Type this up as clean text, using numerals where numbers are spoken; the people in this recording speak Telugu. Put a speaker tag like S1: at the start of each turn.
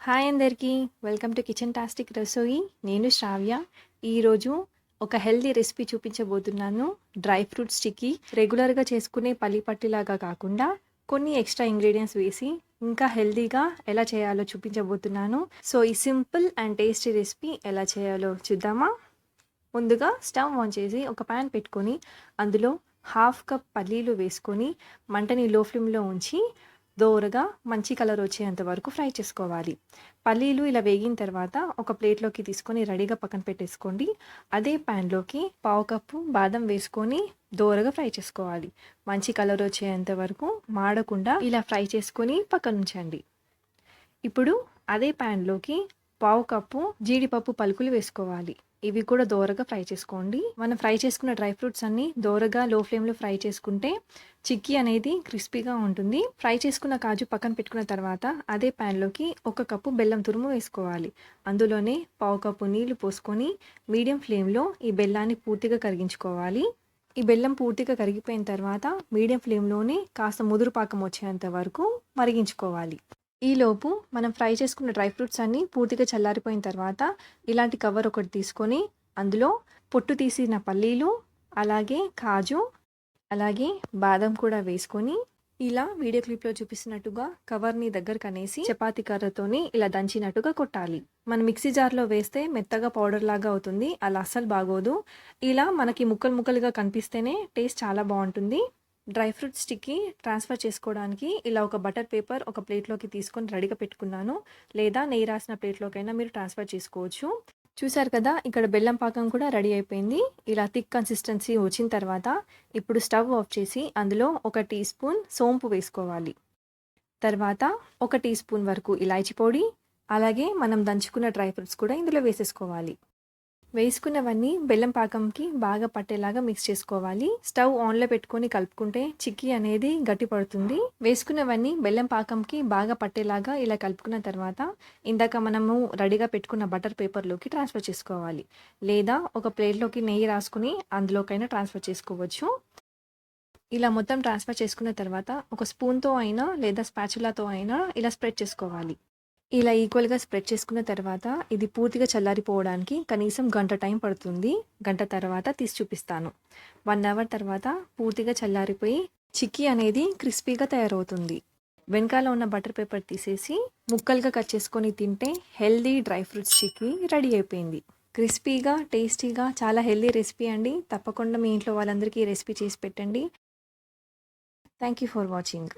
S1: హాయ్ అందరికీ. Welcome to kitchen టాస్టిక్ రసోయి. నేను శ్రావ్య. ఈరోజు ఒక హెల్తీ రెసిపీ చూపించబోతున్నాను. Dry fruit sticky. రెగ్యులర్గా చేసుకునే పల్లి పట్టిలాగా కాకుండా కొన్ని ఎక్స్ట్రా ఇంగ్రీడియంట్స్ వేసి ఇంకా హెల్తీగా ఎలా చేయాలో చూపించబోతున్నాను. సో ఈ సింపుల్ అండ్ టేస్టీ రెసిపీ ఎలా చేయాలో చూద్దామా? ముందుగా స్టవ్ ఆన్ చేసి ఒక ప్యాన్ పెట్టుకొని అందులో హాఫ్ కప్ పల్లీలు వేసుకొని మంటని లో ఫ్లేమ్లో ఉంచి దోరగా మంచి కలర్ వచ్చేంత వరకు ఫ్రై చేసుకోవాలి. పల్లీలు ఇలా వేగిన తర్వాత ఒక ప్లేట్లోకి తీసుకొని రెడీగా పక్కన పెట్టేసుకోండి. అదే ప్యాన్లోకి పావు కప్పు బాదం వేసుకొని దోరగా ఫ్రై చేసుకోవాలి. మంచి కలర్ వచ్చేంత వరకు మాడకుండా ఇలా ఫ్రై చేసుకొని పక్కన ఉంచండి. ఇప్పుడు అదే ప్యాన్లోకి పావు కప్పు జీడిపప్పు పలుకులు వేసుకోవాలి. ఇవి కూడా దోరగా ఫ్రై చేసుకోండి. మనం ఫ్రై చేసుకున్న డ్రై ఫ్రూట్స్ అన్ని దోరగా లో ఫ్లేమ్లో ఫ్రై చేసుకుంటే చిక్కీ అనేది క్రిస్పీగా ఉంటుంది. ఫ్రై చేసుకున్న కాజు పక్కన పెట్టుకున్న తర్వాత అదే ప్యాన్లోకి ఒక కప్పు బెల్లం తురుము వేసుకోవాలి. అందులోనే పావు కప్పు నీళ్లు పోసుకొని మీడియం ఫ్లేమ్లో ఈ బెల్లాన్ని పూర్తిగా కరిగించుకోవాలి. ఈ బెల్లం పూర్తిగా కరిగిపోయిన తర్వాత మీడియం ఫ్లేమ్లోనే కాస్త ముదురు పాకం వచ్చేంత వరకు మరిగించుకోవాలి. ఈలోపు మనం ఫ్రై చేసుకున్న డ్రై ఫ్రూట్స్ అన్నీ పూర్తిగా చల్లారిపోయిన తర్వాత ఇలాంటి కవర్ ఒకటి తీసుకొని అందులో పొట్టు తీసిన పల్లీలు, అలాగే కాజు, అలాగే బాదం కూడా వేసుకొని ఇలా వీడియో క్లిప్లో చూపిస్తున్నట్టుగా కవర్ని దగ్గరకు అనేసి చపాతీ కర్రతోని ఇలా దంచినట్టుగా కొట్టాలి. మనం మిక్సీ జార్లో వేస్తే మెత్తగా పౌడర్ లాగా అవుతుంది. అలా అస్సలు బాగోదు. ఇలా మనకి ముక్కలు ముక్కలుగా కనిపిస్తేనే టేస్ట్ చాలా బాగుంటుంది. డ్రై ఫ్రూట్ స్టిక్కి ట్రాన్స్ఫర్ చేసుకోవడానికి ఇలా ఒక బటర్ పేపర్ ఒక ప్లేట్లోకి తీసుకొని రెడీగా పెట్టుకున్నాను. లేదా నెయ్యి రాసిన ప్లేట్లోకైనా మీరు ట్రాన్స్ఫర్ చేసుకోవచ్చు. చూసారు కదా, ఇక్కడ బెల్లం పాకం కూడా రెడీ అయిపోయింది. ఇలా థిక్ కన్సిస్టెన్సీ వచ్చిన తర్వాత ఇప్పుడు స్టవ్ ఆఫ్ చేసి అందులో ఒక టీ స్పూన్ సోంపు వేసుకోవాలి. తర్వాత ఒక టీ స్పూన్ వరకు ఇలాచీ పొడి, అలాగే మనం దంచుకున్న డ్రై ఫ్రూట్స్ కూడా ఇందులో వేసేసుకోవాలి. వేసుకున్నవన్నీ బెల్లం పాకంకి బాగా పట్టేలాగా మిక్స్ చేసుకోవాలి. స్టవ్ ఆన్లో పెట్టుకొని కలుపుకుంటే చిక్కీ అనేది గట్టి పడుతుంది. వేసుకున్నవన్నీ బెల్లం పాకంకి బాగా పట్టేలాగా ఇలా కలుపుకున్న తర్వాత ఇందాక మనము రెడీగా పెట్టుకున్న బటర్ పేపర్లోకి ట్రాన్స్ఫర్ చేసుకోవాలి. లేదా ఒక ప్లేట్లోకి నెయ్యి రాసుకుని అందులోకైనా ట్రాన్స్ఫర్ చేసుకోవచ్చు. ఇలా మొత్తం ట్రాన్స్ఫర్ చేసుకున్న తర్వాత ఒక స్పూన్తో అయినా లేదా స్పాచులాతో అయినా ఇలా స్ప్రెడ్ చేసుకోవాలి. ఇలా ఈక్వల్గా స్ప్రెడ్ చేసుకున్న తర్వాత ఇది పూర్తిగా చల్లారిపోవడానికి కనీసం గంట టైం పడుతుంది. గంట తర్వాత తీసి చూపిస్తాను. 1 అవర్ తర్వాత పూర్తిగా చల్లారిపోయి చిక్కీ అనేది క్రిస్పీగా తయారవుతుంది. వెనకాల ఉన్న బటర్ పేపర్ తీసేసి ముక్కలుగా కట్ చేసుకొని తింటే healthy dry fruits chikki ready అయిపోయింది. క్రిస్పీగా టేస్టీగా చాలా హెల్దీ రెసిపీ అండి. తప్పకుండా మీ ఇంట్లో వాళ్ళందరికీ ఈ రెసిపీ చేసి పెట్టండి. Thank you for watching.